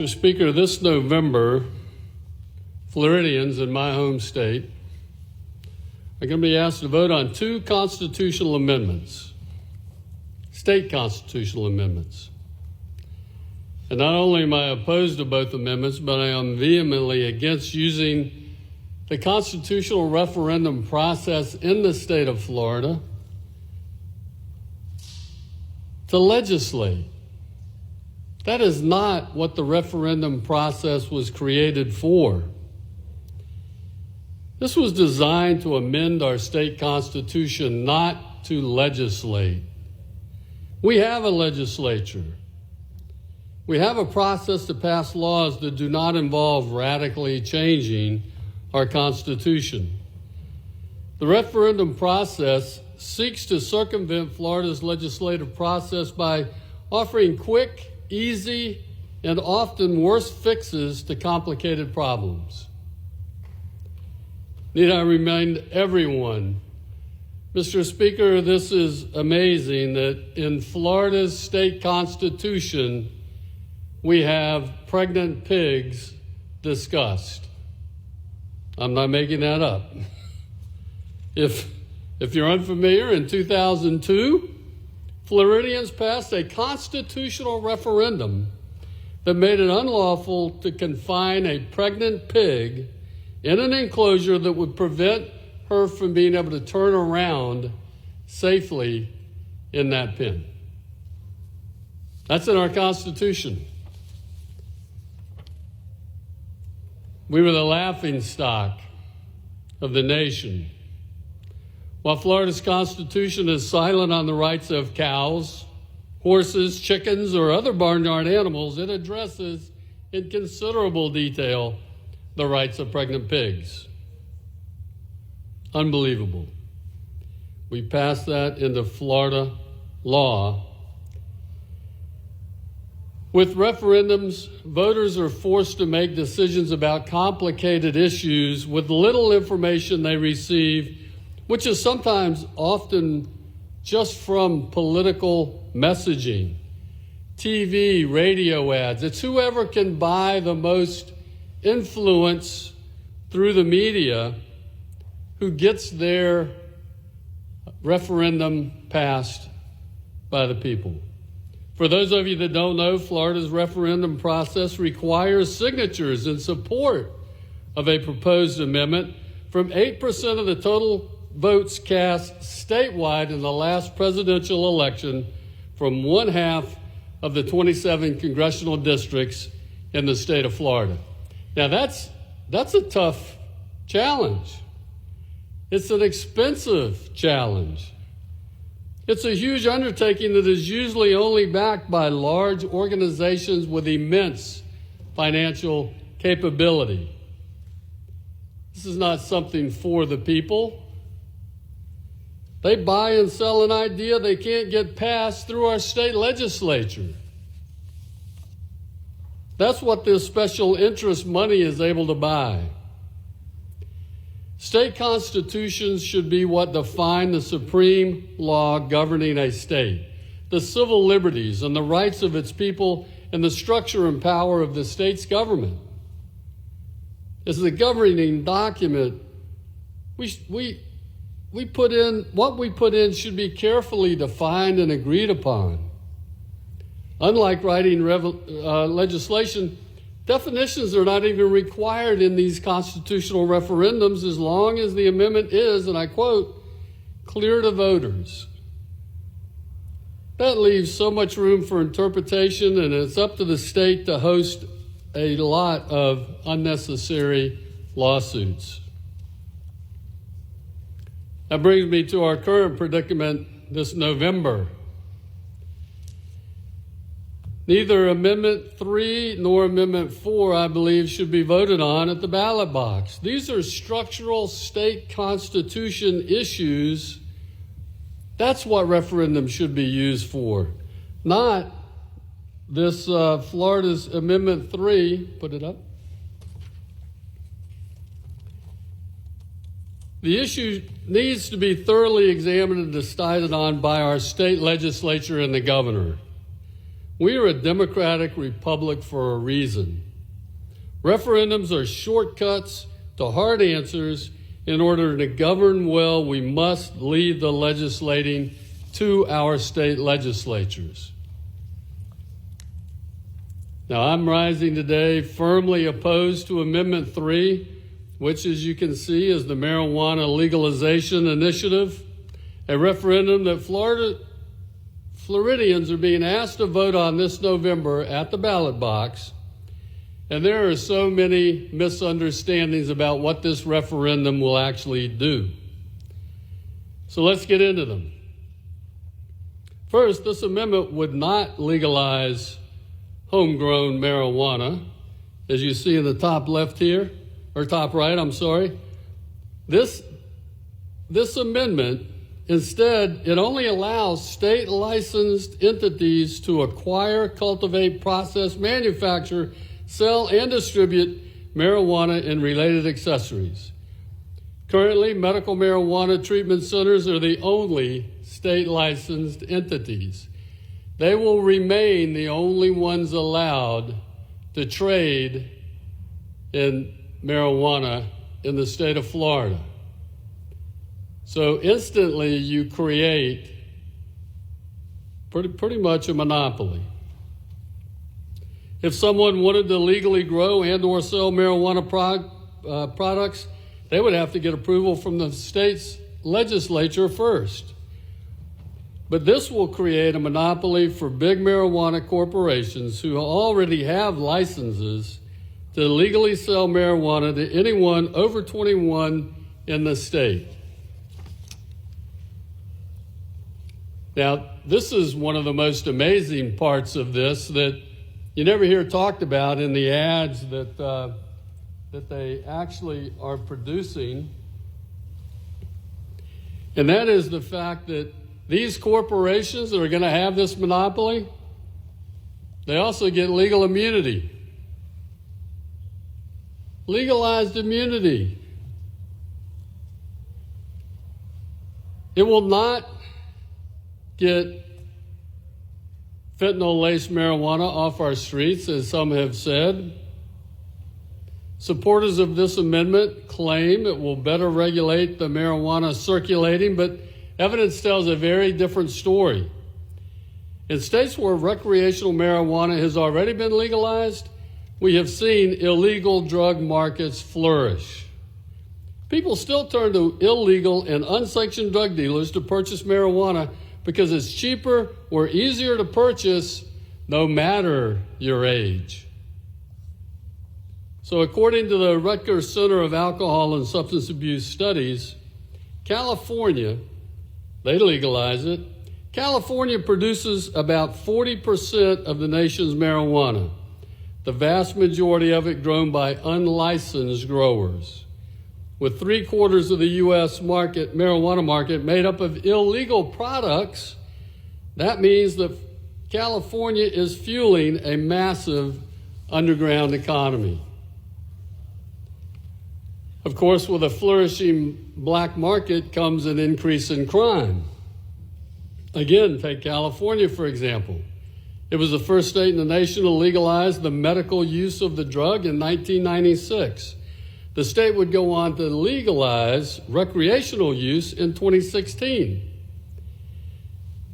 Mr. Speaker, this November, Floridians in my home state are going to be asked to vote on two constitutional amendments, state constitutional amendments. And not only am I opposed to both amendments, but I am vehemently against using the constitutional referendum process in the state of Florida to legislate. That is not what the referendum process was created for. This was designed to amend our state constitution, not to legislate. We have a legislature. We have a process to pass laws that do not involve radically changing our Constitution. The referendum process seeks to circumvent Florida's legislative process by offering quick, easy, and often worse fixes to complicated problems. Need I remind everyone, Mr. Speaker, this is amazing that in Florida's state constitution, we have pregnant pigs discussed. I'm not making that up. If you're unfamiliar, in 2002, Floridians passed a constitutional referendum that made it unlawful to confine a pregnant pig in an enclosure that would prevent her from being able to turn around safely in that pen. That's in our Constitution. We were the laughingstock of the nation. While Florida's Constitution is silent on the rights of cows, horses, chickens, or other barnyard animals, it addresses in considerable detail the rights of pregnant pigs. Unbelievable. We passed that into Florida law. With referendums, voters are forced to make decisions about complicated issues with little information they receive, which is sometimes often just from political messaging, TV, radio ads. It's whoever can buy the most influence through the media who gets their referendum passed by the people. For those of you that don't know, Florida's referendum process requires signatures in support of a proposed amendment from 8% of the total votes cast statewide in the last presidential election from 1/2 of the 27 congressional districts in the state of Florida. Now that's a tough challenge. It's an expensive challenge. It's a huge undertaking that is usually only backed by large organizations with immense financial capability. This is not something for the people. They buy and sell an idea they can't get passed through our state legislature. That's what this special interest money is able to buy. State constitutions should be what define the supreme law governing a state, the civil liberties and the rights of its people, and the structure and power of the state's government. As the governing document, what we put in should be carefully defined and agreed upon. Unlike writing legislation, definitions are not even required in these constitutional referendums as long as the amendment is, and I quote, clear to voters. That leaves so much room for interpretation, and it's up to the state to host a lot of unnecessary lawsuits. That brings me to our current predicament this November. Neither Amendment 3 nor Amendment 4, I believe, should be voted on at the ballot box. These are structural state constitution issues. That's what referendum should be used for, not this Florida's Amendment 3. Put it up. The issue needs to be thoroughly examined and decided on by our state legislature and the governor. We are a democratic republic for a reason. Referendums are shortcuts to hard answers. In order to govern well, we must leave the legislating to our state legislatures. Now, I'm rising today firmly opposed to Amendment 3, which, as you can see, is the marijuana legalization initiative, a referendum that Floridians are being asked to vote on this November at the ballot box. And there are so many misunderstandings about what this referendum will actually do. So let's get into them. First, this amendment would not legalize homegrown marijuana, as you see in the top left here, or top right, I'm sorry. This amendment, instead, it only allows state licensed entities to acquire, cultivate, process, manufacture, sell, and distribute marijuana and related accessories. Currently, medical marijuana treatment centers are the only state licensed entities. They will remain the only ones allowed to trade in marijuana in the state of Florida. So instantly you create pretty much a monopoly. If someone wanted to legally grow and or sell marijuana products, they would have to get approval from the state's legislature first. But this will create a monopoly for big marijuana corporations who already have licenses to legally sell marijuana to anyone over 21 in the state. Now, this is one of the most amazing parts of this that you never hear talked about in the ads that they actually are producing. And that is the fact that these corporations that are going to have this monopoly, they also get legal immunity. Legalized immunity. It will not get fentanyl-laced marijuana off our streets, as some have said. Supporters of this amendment claim it will better regulate the marijuana circulating, but evidence tells a very different story. In states where recreational marijuana has already been legalized, we have seen illegal drug markets flourish. People still turn to illegal and unsanctioned drug dealers to purchase marijuana because it's cheaper or easier to purchase no matter your age. So according to the Rutherford Center of Alcohol and Substance Abuse Studies, California, they legalize it. California produces about 40% of the nation's marijuana, the vast majority of it grown by unlicensed growers. With 3/4 of the U.S. marijuana market made up of illegal products, that means that California is fueling a massive underground economy. Of course, with a flourishing black market comes an increase in crime. Again, take California, for example. It was the first state in the nation to legalize the medical use of the drug in 1996. The state would go on to legalize recreational use in 2016.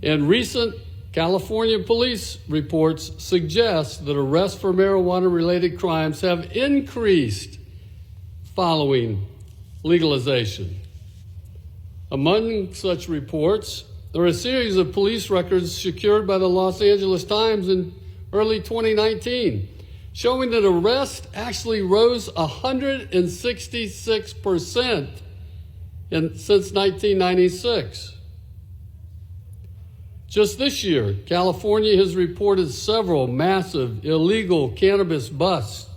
And recent California police reports suggest that arrests for marijuana-related crimes have increased following legalization. Among such reports are a series of police records secured by the Los Angeles Times in early 2019, showing that arrests actually rose 166% since 1996. Just this year, California has reported several massive illegal cannabis busts,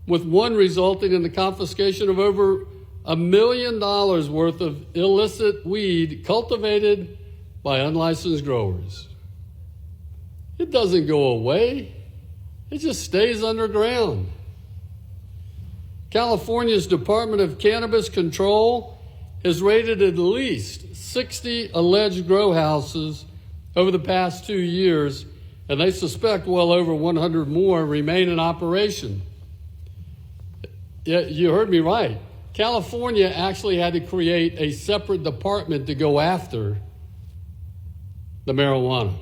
with one resulting in the confiscation of over $1 million worth of illicit weed cultivated by unlicensed growers. It doesn't go away. It just stays underground. California's Department of Cannabis Control has raided at least 60 alleged grow houses over the past 2 years and they suspect well over 100 more remain in operation. You heard me right. California actually had to create a separate department to go after the marijuana.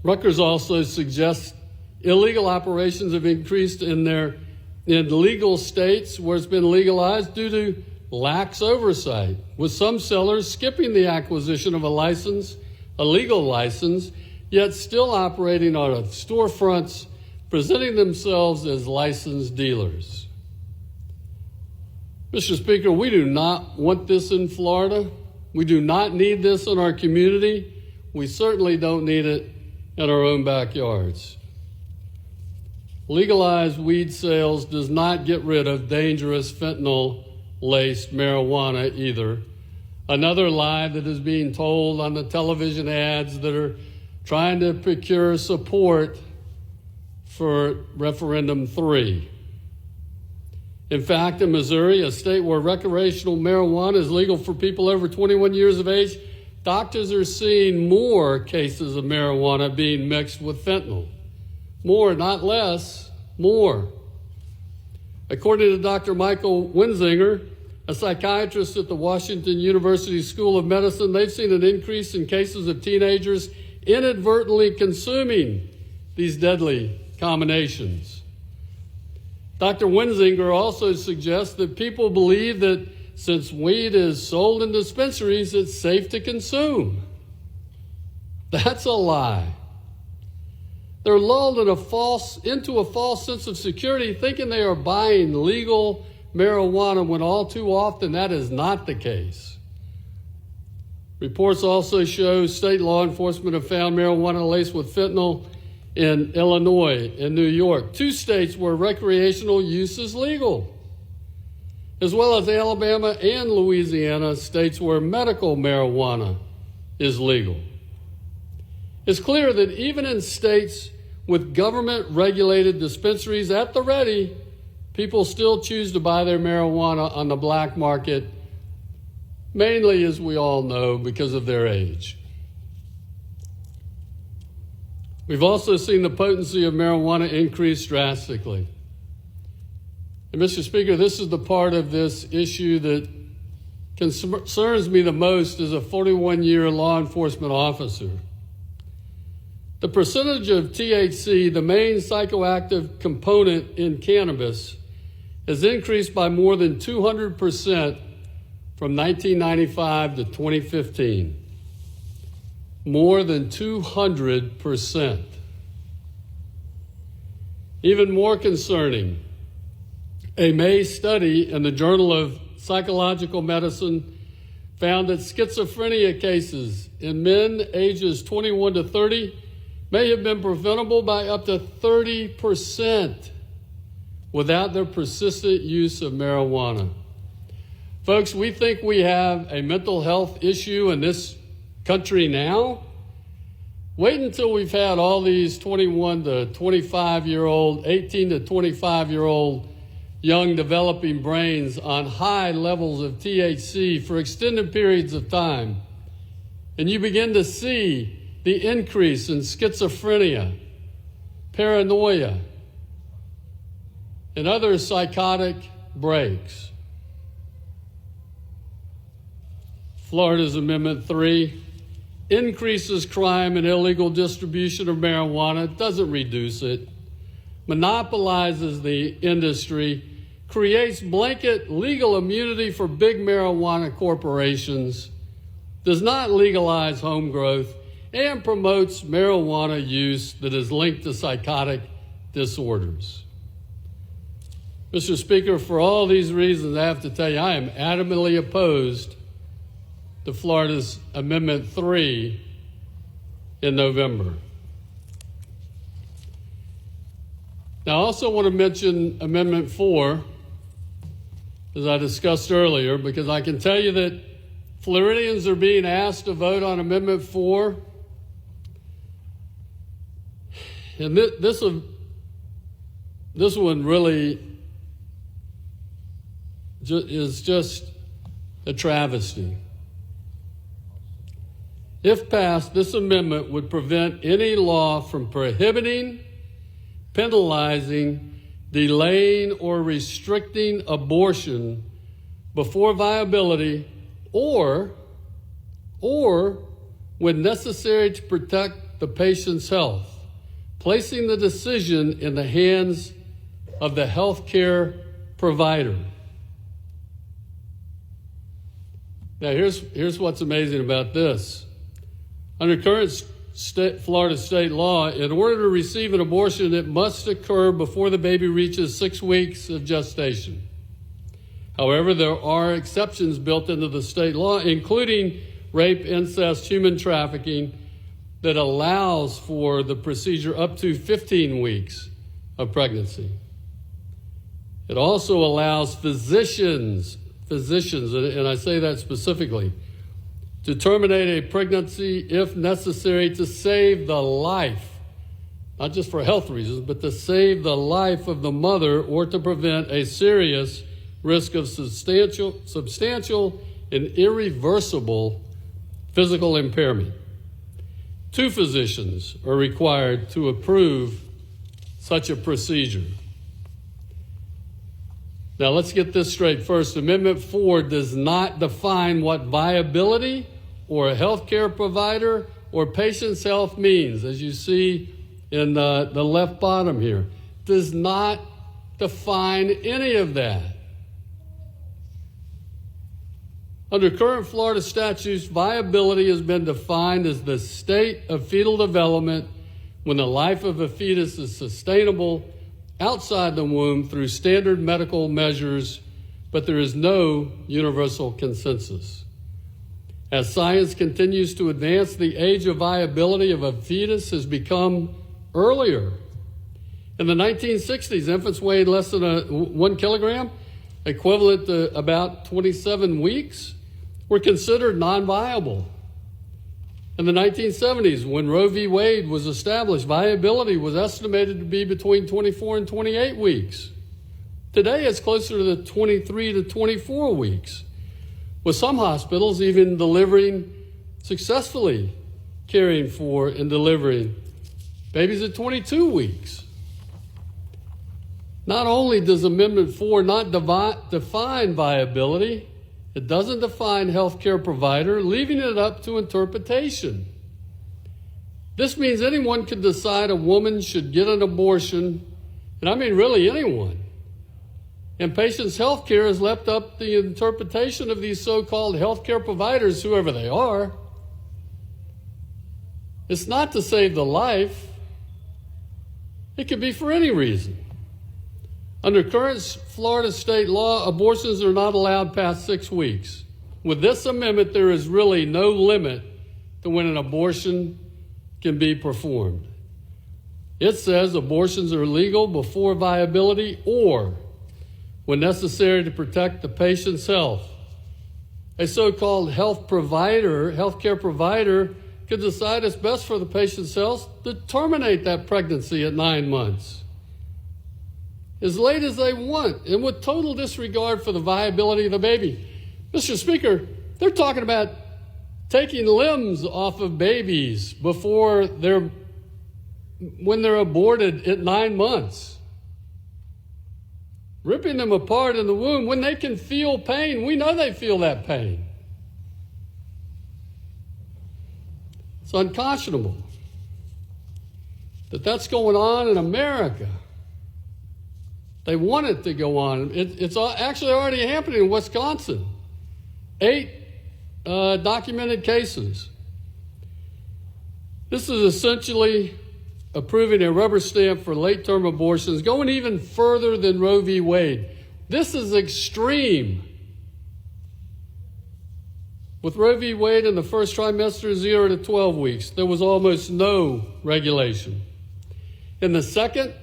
Rutgers also suggests illegal operations have increased in legal states where it's been legalized due to lax oversight, with some sellers skipping the acquisition of a legal license, yet still operating out of storefronts, presenting themselves as licensed dealers. Mr. Speaker, we do not want this in Florida. We do not need this in our community. We certainly don't need it in our own backyards. Legalized weed sales does not get rid of dangerous fentanyl-laced marijuana either. Another lie that is being told on the television ads that are trying to procure support for Referendum 3. In fact, in Missouri, a state where recreational marijuana is legal for people over 21 years of age, doctors are seeing more cases of marijuana being mixed with fentanyl. More, not less, more. According to Dr. Michael Winzinger, a psychiatrist at the Washington University School of Medicine, they've seen an increase in cases of teenagers inadvertently consuming these deadly combinations. Dr. Winzinger also suggests that people believe that since weed is sold in dispensaries, it's safe to consume. That's a lie. They're lulled into a false sense of security, thinking they are buying legal marijuana when all too often that is not the case. Reports also show state law enforcement have found marijuana laced with fentanyl in Illinois and New York, two states where recreational use is legal, as well as Alabama and Louisiana, states where medical marijuana is legal. It's clear that even in states with government-regulated dispensaries at the ready, people still choose to buy their marijuana on the black market, mainly, as we all know, because of their age. We've also seen the potency of marijuana increase drastically. And Mr. Speaker, this is the part of this issue that concerns me the most as a 41-year law enforcement officer. The percentage of THC, the main psychoactive component in cannabis, has increased by more than 200% from 1995 to 2015. More than 200%. Even more concerning, a May study in the Journal of Psychological Medicine found that schizophrenia cases in men ages 21 to 30 may have been preventable by up to 30% without their persistent use of marijuana. Folks, we think we have a mental health issue in this country now. Wait until we've had all these 21 to 25-year-old, 18 to 25-year-old young developing brains on high levels of THC for extended periods of time. And you begin to see the increase in schizophrenia, paranoia, and other psychotic breaks. Florida's Amendment 3 increases crime and illegal distribution of marijuana, doesn't reduce it, monopolizes the industry, creates blanket legal immunity for big marijuana corporations, does not legalize home growth, and promotes marijuana use that is linked to psychotic disorders. Mr. Speaker, for all these reasons, I have to tell you, I am adamantly opposed to Florida's Amendment 3 in November. Now, I also want to mention Amendment 4, as I discussed earlier, because I can tell you that Floridians are being asked to vote on Amendment 4. And this one really is just a travesty. If passed, this amendment would prevent any law from prohibiting, penalizing, delaying, or restricting abortion before viability or when necessary to protect the patient's health, placing the decision in the hands of the health care provider. Now, here's what's amazing about this. Under current Florida state law, in order to receive an abortion, it must occur before the baby reaches 6 weeks of gestation. However, there are exceptions built into the state law, including rape, incest, human trafficking, that allows for the procedure up to 15 weeks of pregnancy. It also allows physicians, and I say that specifically, to terminate a pregnancy if necessary to save the life, not just for health reasons, but to save the life of the mother or to prevent a serious risk of substantial and irreversible physical impairment. 2 physicians are required to approve such a procedure. Now, let's get this straight first. Amendment 4 does not define what viability or a health care provider or patient's health means, as you see in the left bottom here. Does not define any of that. Under current Florida statutes, viability has been defined as the state of fetal development when the life of a fetus is sustainable outside the womb through standard medical measures, but there is no universal consensus. As science continues to advance, the age of viability of a fetus has become earlier. In the 1960s, infants weighed less than 1 kilogram, equivalent to about 27 weeks, were considered non-viable. In the 1970s, when Roe v. Wade was established, viability was estimated to be between 24 and 28 weeks. Today, it's closer to the 23 to 24 weeks, with some hospitals even successfully caring for and delivering babies at 22 weeks. Not only does Amendment 4 not define viability, it doesn't define health care provider, leaving it up to interpretation. This means anyone can decide a woman should get an abortion, and I mean really anyone. And patients' health care is left up to the interpretation of these so-called health care providers, whoever they are. It's not to save the life. It could be for any reason. Under current Florida state law, abortions are not allowed past 6 weeks. With this amendment, there is really no limit to when an abortion can be performed. It says abortions are legal before viability or when necessary to protect the patient's health. A so-called health care provider could decide it's best for the patient's health to terminate that pregnancy at 9 months, as late as they want, and with total disregard for the viability of the baby. Mr. Speaker, they're talking about taking limbs off of babies when they're aborted at 9 months. Ripping them apart in the womb when they can feel pain. We know they feel that pain. It's unconscionable that that's going on in America. They want it to go on. It's actually already happening in Wisconsin. 8 documented cases. This is essentially approving a rubber stamp for late-term abortions, going even further than Roe v. Wade. This is extreme. With Roe v. Wade in the first trimester, 0 to 12 weeks, there was almost no regulation. In the second,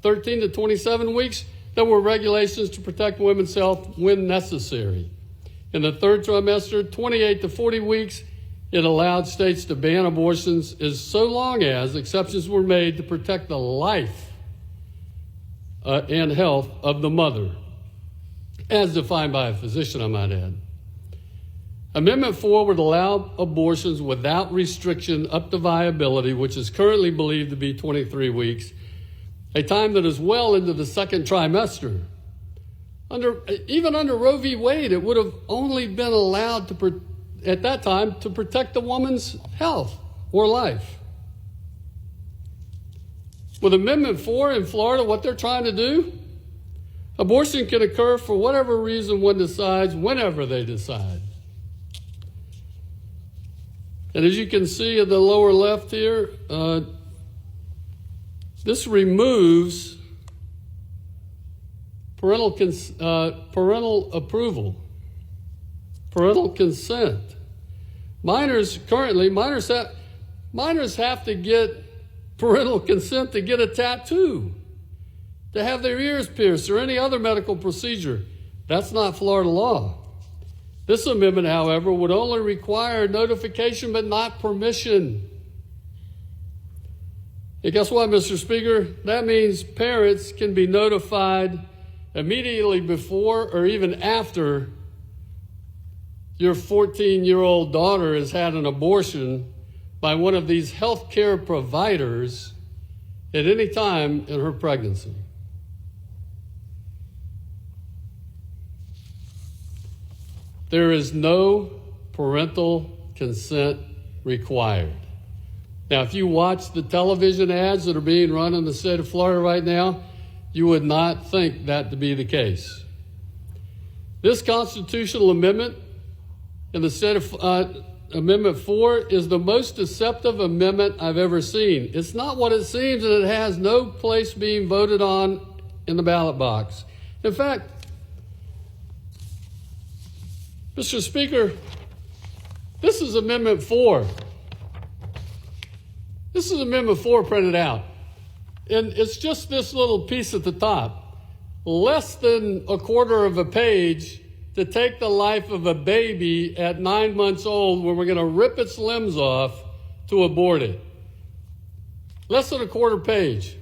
13 to 27 weeks, there were regulations to protect women's health when necessary. In the third trimester, 28 to 40 weeks, it allowed states to ban abortions as so long as exceptions were made to protect the life and health of the mother, as defined by a physician, I might add. Amendment 4 would allow abortions without restriction up to viability, which is currently believed to be 23 weeks, a time that is well into the second trimester. Even under Roe v. Wade, it would have only been allowed at that time to protect the woman's health or life. With Amendment 4 in Florida, what they're trying to do, abortion can occur for whatever reason one decides, whenever they decide. And as you can see in the lower left here, this removes parental approval, parental consent. Minors have to get parental consent to get a tattoo, to have their ears pierced, or any other medical procedure. That's not Florida law. This amendment, however, would only require notification but not permission. And guess what, Mr. Speaker? That means parents can be notified immediately before or even after your 14-year-old daughter has had an abortion by one of these health care providers at any time in her pregnancy. There is no parental consent required. Now, if you watch the television ads that are being run in the state of Florida right now, you would not think that to be the case. This constitutional amendment in the state of Amendment 4 is the most deceptive amendment I've ever seen. It's not what it seems, and it has no place being voted on in the ballot box. In fact, Mr. Speaker, this is Amendment 4. This is Amendment 4 printed out. And it's just this little piece at the top, less than a quarter of a page to take the life of a baby at 9 months old when we're going to rip its limbs off to abort it. Less than a quarter page.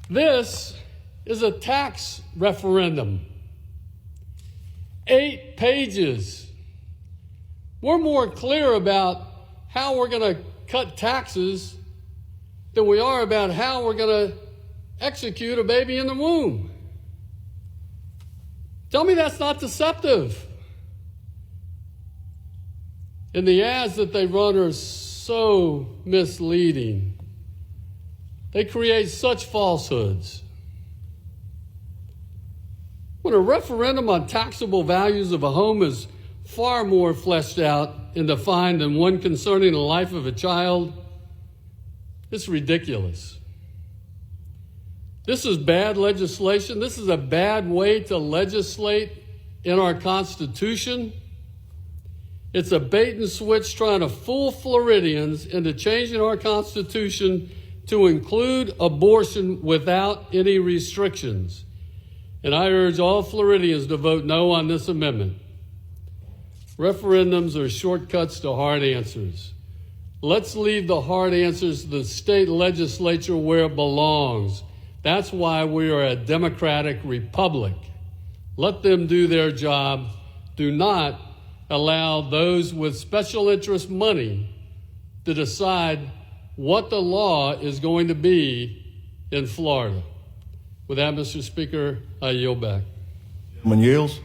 This is a tax referendum. 8 pages. We're more clear about how we're going to cut taxes than we are about how we're going to execute a baby in the womb. Tell me that's not deceptive. And the ads that they run are so misleading. They create such falsehoods. When a referendum on taxable values of a home is far more fleshed out and defined than one concerning the life of a child, it's ridiculous. This is bad legislation. This is a bad way to legislate in our Constitution. It's a bait and switch trying to fool Floridians into changing our Constitution to include abortion without any restrictions. And I urge all Floridians to vote no on this amendment. Referendums are shortcuts to hard answers. Let's leave the hard answers to the state legislature where it belongs. That's why we are a democratic republic. Let them do their job. Do not allow those with special interest money to decide what the law is going to be in Florida. With that, Mr. Speaker, I yield back. Gentleman yields.